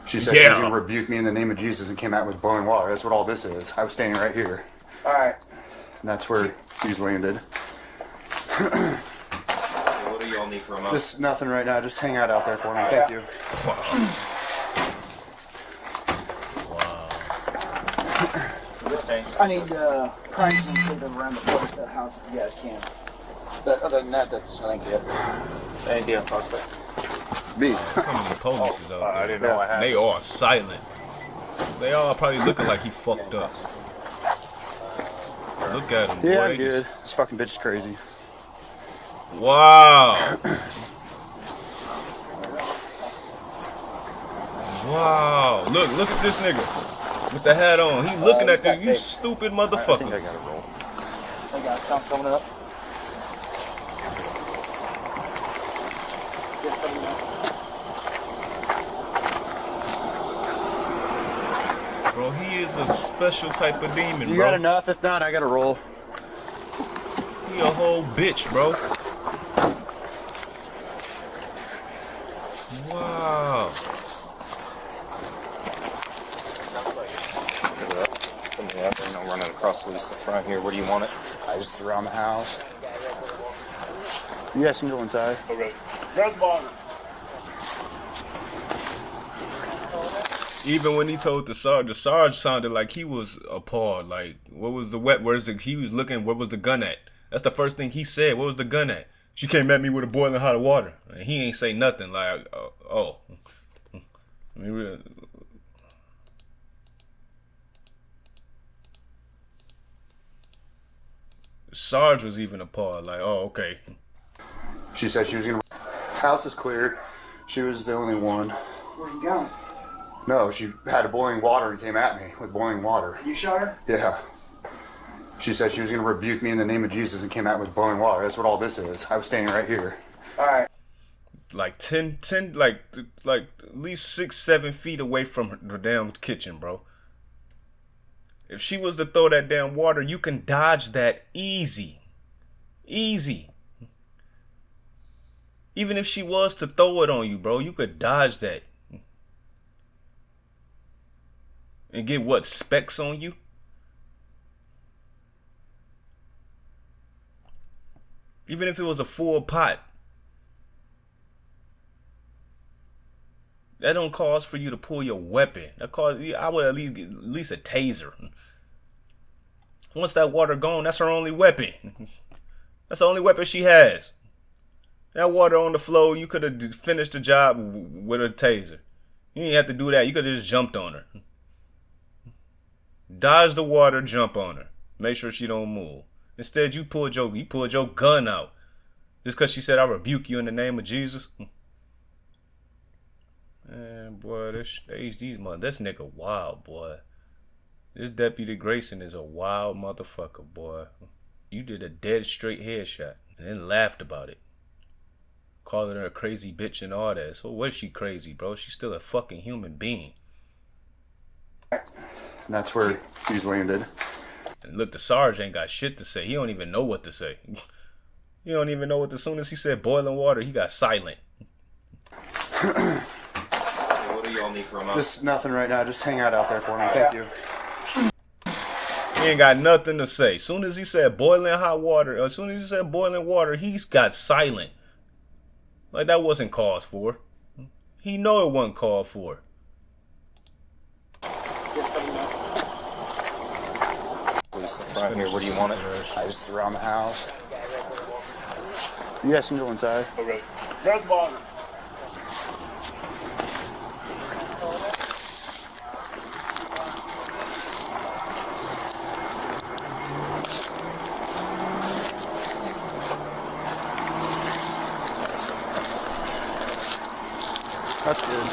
She said she was going to rebuke me in the name of Jesus and came at me with boiling water. That's what all this is. I was standing right here. Alright. And that's where he's landed. What do y'all need from us? Just nothing right now. Just hang out there for me. Thank you. I need cranks and put them around the house if you guys can. But other than that, that's I think it. Anything else suspect? Me. Come on, the police is out there. I didn't know I had. They are silent. They all probably looking like he fucked up. Look at him, boy. Yeah, I'm good. This fucking bitch is crazy. Wow. Wow. Look at this nigga with the hat on. He looking at this. You stupid I think motherfucker. I got a roll. I got something coming up. Bro, he is a special type of demon, You bro. got enough? If not, I got a roll. He a whole bitch, bro. Wow. I'm running across the front here. Where do you want it? I just around the house. You guys can go inside. Okay. Red bottom. Even when he told the Sarge sounded like he was appalled. Like, what was the he was looking, what was the gun at? That's the first thing he said. What was the gun at? She came at me with a boiling hot water. And he ain't say nothing. Like, oh. I mean, really. Sarge was even appalled. Like, oh, okay. She said she was gonna. House is cleared. She was the only one. Where's he going? No, she had boiling water and came at me with boiling water. You shot her? Yeah. She said she was gonna rebuke me in the name of Jesus and came at me with boiling water. That's what all this is. I was standing right here. Alright. Like 10, like at least 6-7 feet away from the damn kitchen, bro. If she was to throw that damn water, you can dodge that easy. Easy. Even if she was to throw it on you, bro, you could dodge that. And get what, specks on you? Even if it was a full pot. That don't cause for you to pull your weapon. That cause I would at least get at least a taser. Once that water gone, that's her only weapon. That's the only weapon she has. That water on the floor, you could have finished the job with a taser. You didn't have to do that. You could have just jumped on her. Dodge the water, jump on her. Make sure she don't move. Instead, you pulled your gun out. Just because she said, I rebuke you in the name of Jesus. Man, boy, this nigga wild, boy. This Deputy Grayson is a wild motherfucker, boy. You did a dead straight headshot and then laughed about it. Calling her a crazy bitch and all that. So was she crazy, bro? She's still a fucking human being. And that's where he's landed. And look, the Sarge ain't got shit to say. He don't even know what to say. He don't even know what as soon as he said boiling water, he got silent. What do y'all need from us? Just nothing right now. Just hang out there for me. Thank you. He ain't got nothing to say. As soon as he said boiling hot water, as soon as he said boiling water, he's got silent. Like that wasn't called for. He know it wasn't called for. Right here. Where do you want it? I just around the house. You guys can go inside. Okay. Red bottom. That's good.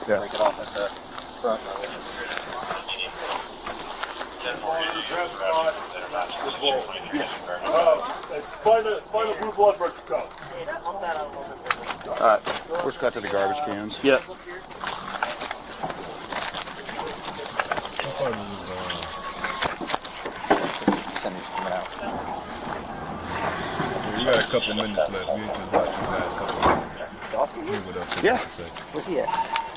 Yeah. Break it off at the front. Find a blue blood pressure cup. Alright. We're just got to the garbage cans. Yep. Send it coming out. You got a couple minutes left. We ain't just watch your last couple minutes. Hear what else you Yeah. got to say. Where's he at?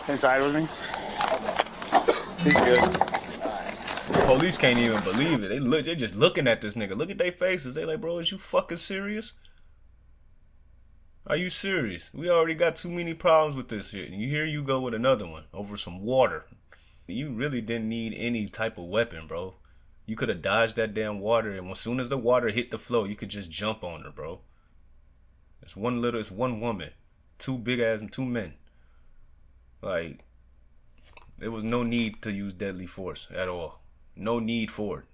Inside with me. He's good. The police can't even believe it. They're just looking at this nigga. Look at their faces. They like, bro, is you fucking serious? Are you serious? We already got too many problems with this shit. And here you go with another one over some water. You really didn't need any type of weapon, bro. You could have dodged that damn water, and as soon as the water hit the floor, you could just jump on her, bro. It's one woman. Two men. Like, there was no need to use deadly force at all. No need for it.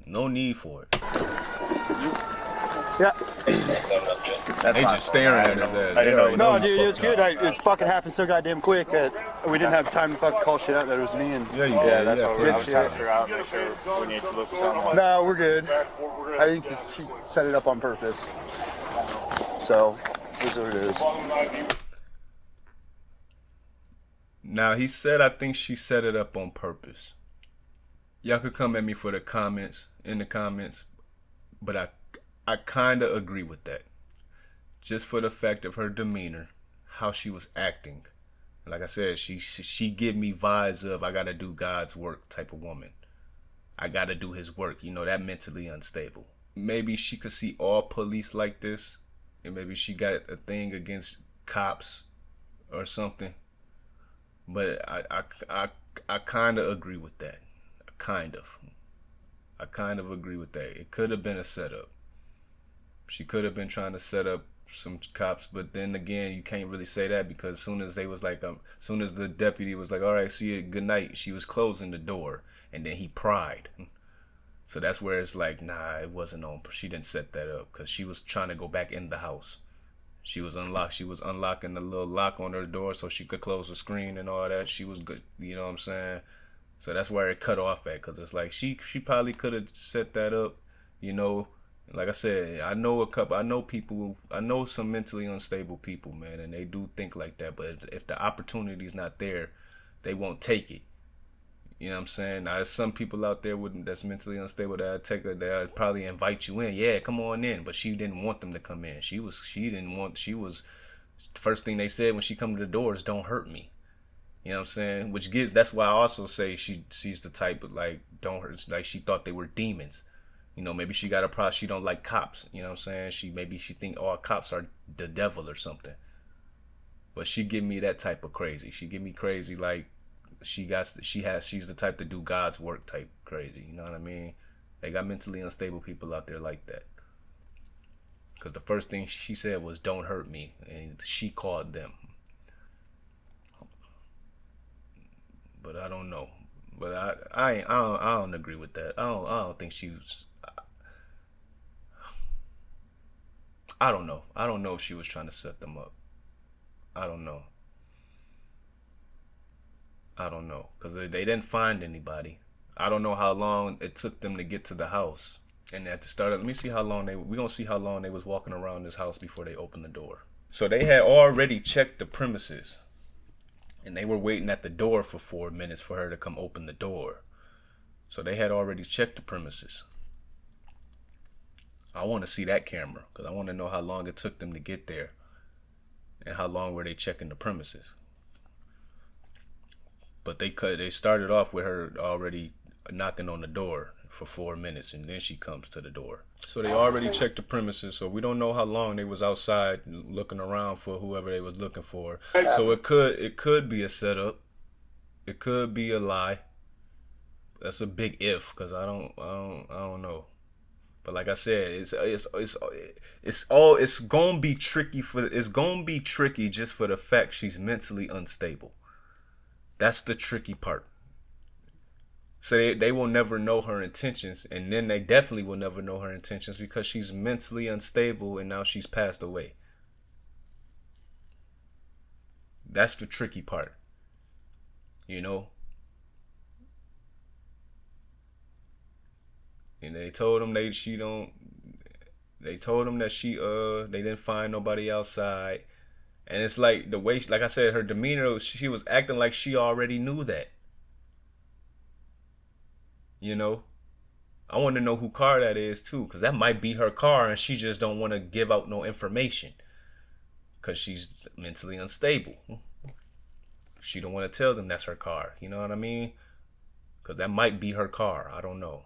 No need for it. Yeah. They just staring at his ass. I didn't know. They No, already dude, know it was he good. fucked up. It fucking happened so goddamn quick that we didn't have time to fucking call shit out that it was me and. Yeah, you Yeah, did. that's Yeah, what pretty I was much. trying to figure out. Make sure we need to look for someone. No, we're good. I think she set it up on purpose. So, this is what it is. Now, he said, I think she set it up on purpose. Y'all could come at me for the comments, in the comments, but I kind of agree with that. Just for the fact of her demeanor, how she was acting. Like I said, she give me vibes of I gotta do God's work type of woman. I gotta do his work. You know, that mentally unstable. Maybe she could see all police like this, and maybe she got a thing against cops or something. But I kind of agree with that. I kind of agree with that. It could have been a setup. She could have been trying to set up some cops, but then again, you can't really say that because as soon as soon as the deputy was like, all right, see you, good night, she was closing the door, and then he pried. So that's where it's like, nah, it wasn't on. She didn't set that up because she was trying to go back in the house. She was unlocking the little lock on her door so she could close the screen and all that. She was good, you know what I'm saying? So that's where it cut off at, because it's like she probably could have set that up, you know. Like I said, I know some mentally unstable people, man, and they do think like that. But if the opportunity's not there, they won't take it. You know what I'm saying? Now, there's some people out there that's mentally unstable they'll probably invite you in. Yeah, come on in. But she didn't want them to come in. The first thing they said when she come to the door is, don't hurt me. You know what I'm saying? That's why I also say she's the type of like, don't hurt, like she thought they were demons. You know, maybe she got a problem. She don't like cops. You know what I'm saying? Maybe she think all cops are the devil or something. But she give me that type of crazy. She give me crazy like she's the type to do God's work type crazy. You know what I mean? They got mentally unstable people out there like that. Because the first thing she said was, don't hurt me. And she called them. But I don't know. But I don't agree with that. I don't think she was. I don't know. I don't know if she was trying to set them up. I don't know. Because they didn't find anybody. I don't know how long it took them to get to the house. And at the start, let me see how long we're going to see how long they was walking around this house before they opened the door. So they had already checked the premises. And they were waiting at the door for 4 minutes for her to come open the door. So they had already checked the premises. I want to see that camera because I want to know how long it took them to get there. And how long were they checking the premises. But they started off with her already knocking on the door for 4 minutes, and then she comes to the door. So they already checked the premises, so we don't know how long they was outside looking around for whoever they was looking for. So it could be a setup. It could be a lie. That's a big if, because I don't know. But like I said, it's gonna be tricky just for the fact she's mentally unstable. That's the tricky part. So they will never know her intentions, and then they definitely will never know her intentions because she's mentally unstable and now she's passed away. That's the tricky part. You know? And they told him they didn't find nobody outside. And it's like the way, like I said, her demeanor, she was acting like she already knew that. You know? I want to know who car that is too, because that might be her car and she just don't want to give out no information because she's mentally unstable. She don't want to tell them that's her car. You know what I mean? Because that might be her car. I don't know.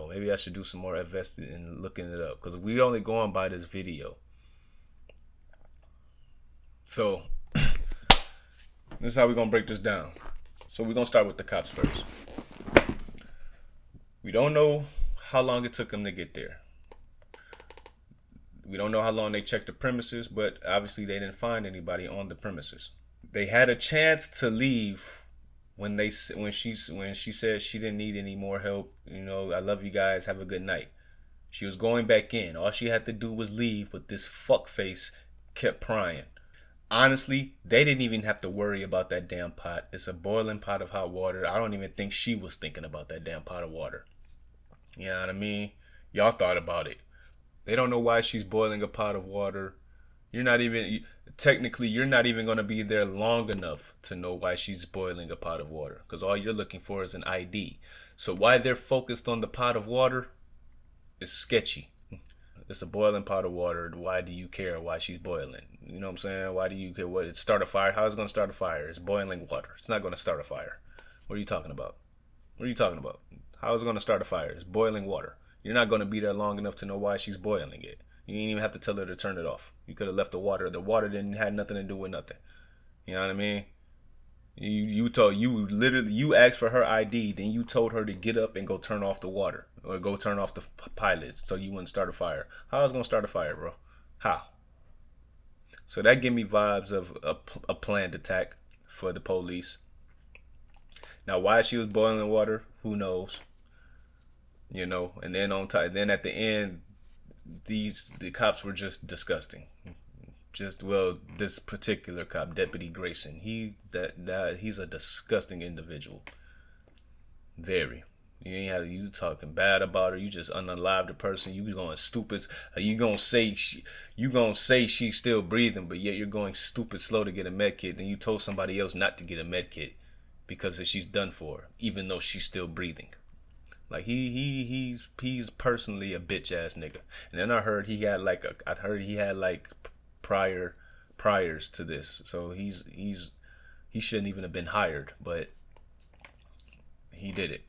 Maybe I should do some more investing in looking it up because we're only going by this video. So this is how we're going to break this down. So we're going to start with the cops first. We don't know how long it took them to get there. We don't know how long they checked the premises, but obviously they didn't find anybody on the premises. They had a chance to leave when she said she didn't need any more help. You know, I love you guys. Have a good night. She was going back in. All she had to do was leave, but this fuckface kept prying. Honestly, they didn't even have to worry about that damn pot. It's a boiling pot of hot water. I don't even think she was thinking about that damn pot of water. You know what I mean? Y'all thought about it. They don't know why she's boiling a pot of water. You're not even going to be there long enough to know why she's boiling a pot of water, because all you're looking for is an ID. So why they're focused on the pot of water is sketchy. It's a boiling pot of water. Why do you care why she's boiling? You know what I'm saying? Why do you care? What, it start a fire? How is it going to start a fire? It's boiling water. It's not going to start a fire. What are you talking about? What are you talking about? How is it going to start a fire? It's boiling water. You're not going to be there long enough to know why she's boiling it. You didn't even have to tell her to turn it off. You could have left the water. The water didn't had nothing to do with nothing. You know what I mean? You asked for her ID, then you told her to get up and go turn off the water or go turn off the pilots so you wouldn't start a fire. How is it gonna start a fire, bro? How? So that give me vibes of a planned attack for the police. Now, why she was boiling water, who knows? You know, and then then at the end, the cops were just disgusting. This particular cop, Deputy Grayson, he's a disgusting individual. Very. You talking bad about her. You just unalived the person. You going stupid. You gonna say she's still breathing, but yet you're going stupid slow to get a med kit. Then you told somebody else not to get a med kit because she's done for, even though she's still breathing. Like he's personally a bitch ass nigga. And then I heard he had like priors to this, so he shouldn't even have been hired, but he did it.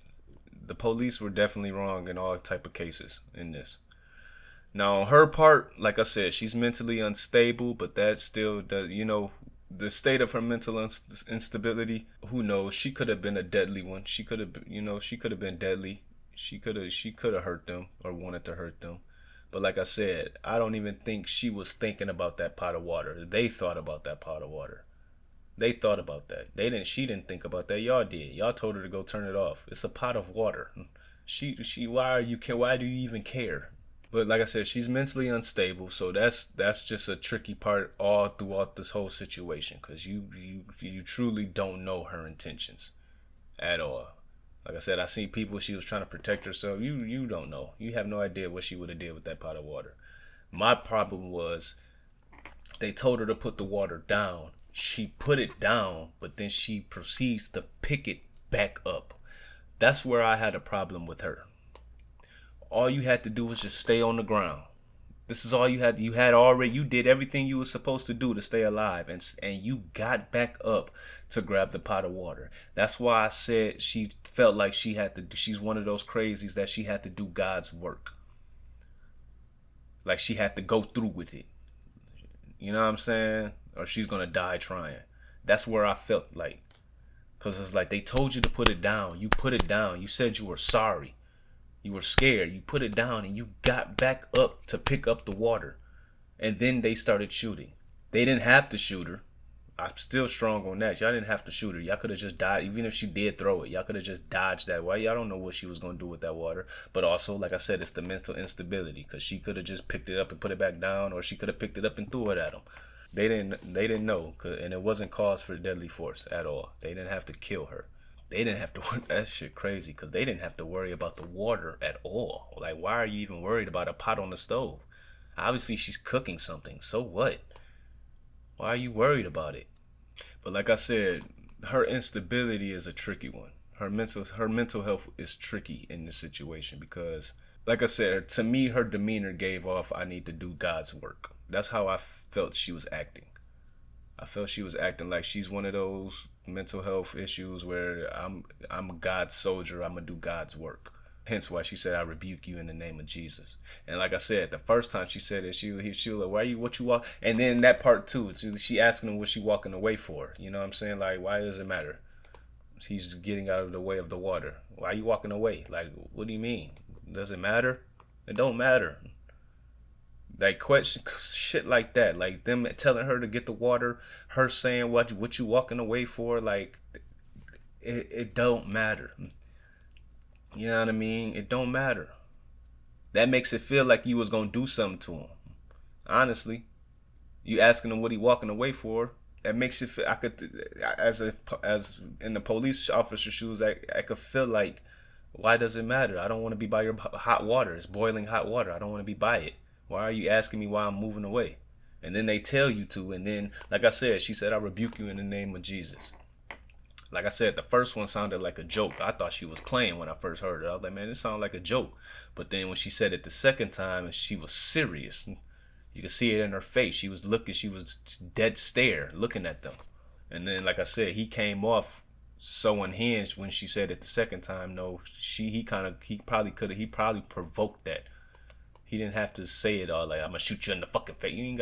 The police were definitely wrong in all type of cases in this. Now on her part, like I said, she's mentally unstable, but that still does, the state of her mental instability, who knows? She could have been a deadly one. She could have been deadly. She could have hurt them or wanted to hurt them. But like I said, I don't even think she was thinking about that pot of water. They thought about that pot of water. They thought about that. She didn't think about that. Y'all did. Y'all told her to go turn it off. It's a pot of water. Why do you even care? But like I said, she's mentally unstable, so that's just a tricky part all throughout this whole situation, because you truly don't know her intentions at all. Like I said, I seen people, she was trying to protect herself. You don't know. You have no idea what she would have did with that pot of water. My problem was they told her to put the water down. She put it down, but then she proceeds to pick it back up. That's where I had a problem with her. All you had to do was just stay on the ground. This is all you had. You did everything you were supposed to do to stay alive, and you got back up to grab the pot of water. That's why I said she felt like she had to. She's one of those crazies that she had to do God's work. Like she had to go through with it. You know what I'm saying? Or she's gonna die trying. That's where I felt like, because it's like they told you to put it down. You put it down. You said you were sorry. You were scared. You put it down and you got back up to pick up the water. And then they started shooting. They didn't have to shoot her. I'm still strong on that. Y'all didn't have to shoot her. Y'all could have just died. Even if she did throw it, y'all could have just dodged that way. Y'all don't know what she was going to do with that water. But also, like I said, it's the mental instability, because she could have just picked it up and put it back down, or she could have picked it up and threw it at them. They didn't know, and it wasn't cause for deadly force at all. They didn't have to kill her. They didn't have to. That shit crazy, because they didn't have to worry about the water at all. Like, why are you even worried about a pot on the stove? Obviously, she's cooking something. So what? Why are you worried about it? But like I said, her instability is a tricky one. Her mental health is tricky in this situation, because, like I said, to me, her demeanor gave off, I need to do God's work. That's how I felt she was acting. I felt she was acting like she's one of those mental health issues where I'm God's soldier. I'm gonna do God's work. Hence why she said, I rebuke you in the name of Jesus. And like I said, the first time she said it, she was like, what you walk? And then that part too, she asking him what she walking away for. You know what I'm saying? Like, why does it matter? He's getting out of the way of the water. Why are you walking away? Like, what do you mean? Does it matter? It don't matter. Like, question shit like that, like them telling her to get the water, her saying what you walking away for, like it don't matter. You know what I mean? It don't matter. That makes it feel like you was gonna do something to him. Honestly, you asking him what he walking away for. That makes you feel. I could, as in the police officer shoes, I could feel like, why does it matter? I don't want to be by your hot water. It's boiling hot water. I don't want to be by it. Why are you asking me why I'm moving away? And then they tell you to. And then, like I said, she said, I rebuke you in the name of Jesus. Like I said, the first one sounded like a joke. I thought she was playing when I first heard it. I was like, man, this sounds like a joke. But then when she said it the second time, and she was serious, you could see it in her face. She was dead stare, looking at them. And then, like I said, he came off so unhinged when she said it the second time. No, he probably provoked that. He didn't have to say it all like, I'm gonna shoot you in the fucking face. You ain't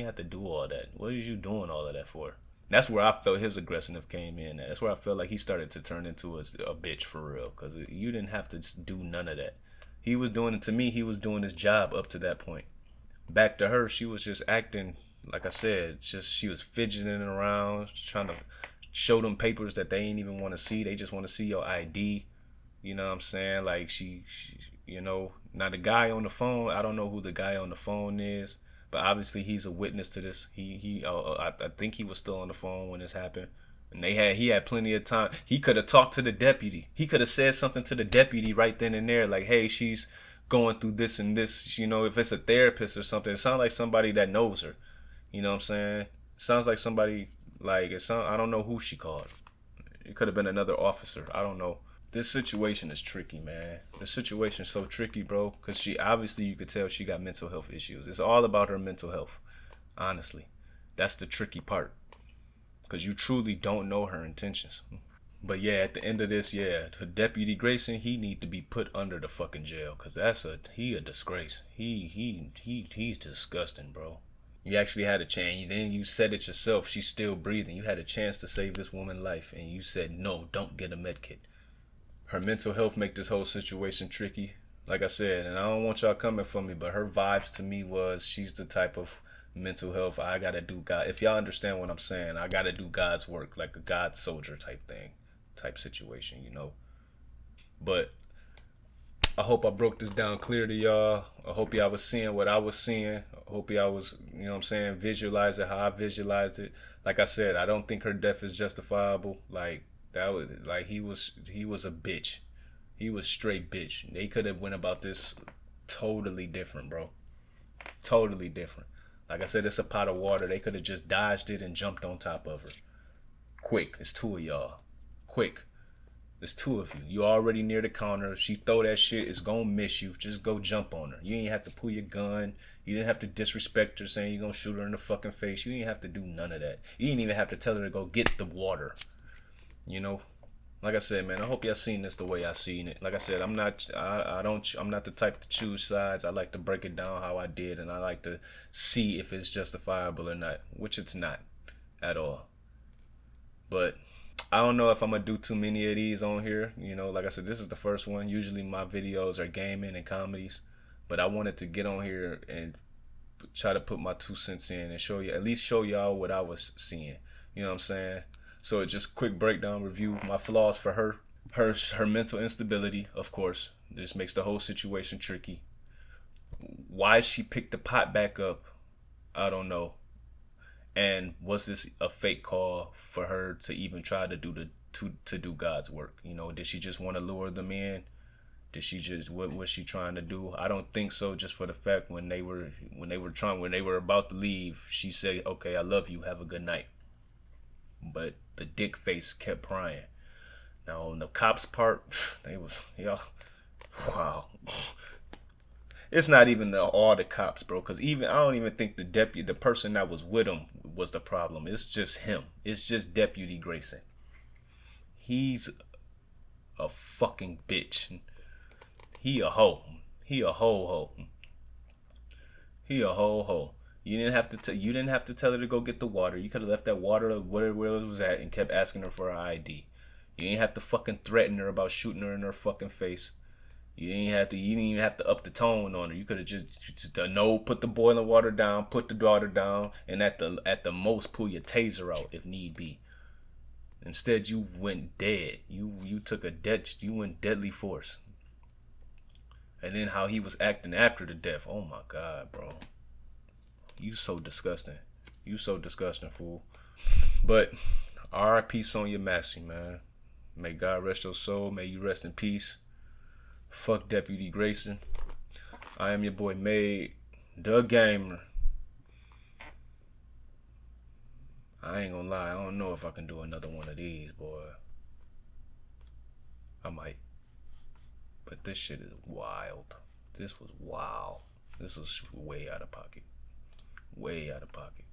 have to do all that. What is you doing all of that for? That's where I felt his aggressiveness came in. That's where I felt like he started to turn into a bitch for real. Because you didn't have to do none of that. He was doing it to me. He was doing his job up to that point. Back to her, she was just acting, like I said, she was fidgeting around, trying to show them papers that they ain't even want to see. They just want to see your ID. You know what I'm saying? Like she, now the guy on the phone, I don't know who the guy on the phone is. But obviously he's a witness to this. I think he was still on the phone when this happened, and he had plenty of time. He could have talked to the deputy. He could have said something to the deputy right then and there, like, "Hey, she's going through this and this." If it's a therapist or something, it sounds like somebody that knows her. You know what I'm saying? It sounds like somebody I don't know who she called. It could have been another officer. I don't know. This situation is tricky, man. This situation is so tricky, bro. Because you could tell she got mental health issues. It's all about her mental health. Honestly. That's the tricky part. Because you truly don't know her intentions. But yeah, at the end of this, Deputy Grayson, he need to be put under the fucking jail. Because he a disgrace. He's disgusting, bro. You actually had a chance. Then you said it yourself. She's still breathing. You had a chance to save this woman's life. And you said, no, don't get a med kit. Her mental health make this whole situation tricky. Like I said, and I don't want y'all coming for me, but her vibes to me was she's the type of mental health I gotta do God. If y'all understand what I'm saying, I gotta do God's work, like a God soldier type situation, But I hope I broke this down clear to y'all. I hope y'all was seeing what I was seeing. I hope y'all was, visualizing how I visualized it. Like I said, I don't think her death is justifiable. He was a bitch. He was straight bitch. They could have went about this totally different, bro. Totally different. Like I said, it's a pot of water. They could have just dodged it and jumped on top of her. Quick. It's two of y'all. Quick. It's two of you. You already near the counter. She throw that shit. It's gonna miss you. Just go jump on her. You ain't have to pull your gun. You didn't have to disrespect her saying you're gonna shoot her in the fucking face. You didn't have to do none of that. You didn't even have to tell her to go get the water. Like I said, man, I hope y'all seen this the way I seen it. Like I said, I'm not the type to choose sides. I like to break it down how I did, and I like to see if it's justifiable or not, which it's not at all. But I don't know if I'm gonna do too many of these on here. Like I said, this is the first one. Usually my videos are gaming and comedies, but I wanted to get on here and try to put my 2 cents in and show y'all what I was seeing. You know what I'm saying? So just quick breakdown review, my flaws for her mental instability, of course. This makes the whole situation tricky. Why she picked the pot back up, I don't know. And was this a fake call for her to even try to do God's work? Did she just want to lure them in? What was she trying to do? I don't think so. Just for the fact when they were about to leave, she said, "Okay, I love you. Have a good night." But the dick face kept prying. Now on the cops' part, wow. It's not even all the cops, bro. Cause I don't even think the person that was with him was the problem. It's just him. It's just Deputy Grayson. He's a fucking bitch. He a hoe. He a ho. He a ho. You didn't have to tell her to go get the water. You could have left that water where it was at and kept asking her for her ID. You didn't have to fucking threaten her about shooting her in her fucking face. You didn't even have to up the tone on her. You could have just put the boiling water down, put the daughter down, and at the most pull your taser out if need be. Instead, you went dead. You went deadly force. And then how he was acting after the death. Oh my God, bro. You so disgusting. You so disgusting, fool. But R.I.P. Sonya Massey, man. May God rest your soul. May you rest in peace. Fuck Deputy Grayson. I am your boy madeduhgamer. I ain't gonna lie. I don't know if I can do another one of these, boy. I might. But this shit is wild. This was wild. This was way out of pocket. Way out of pocket.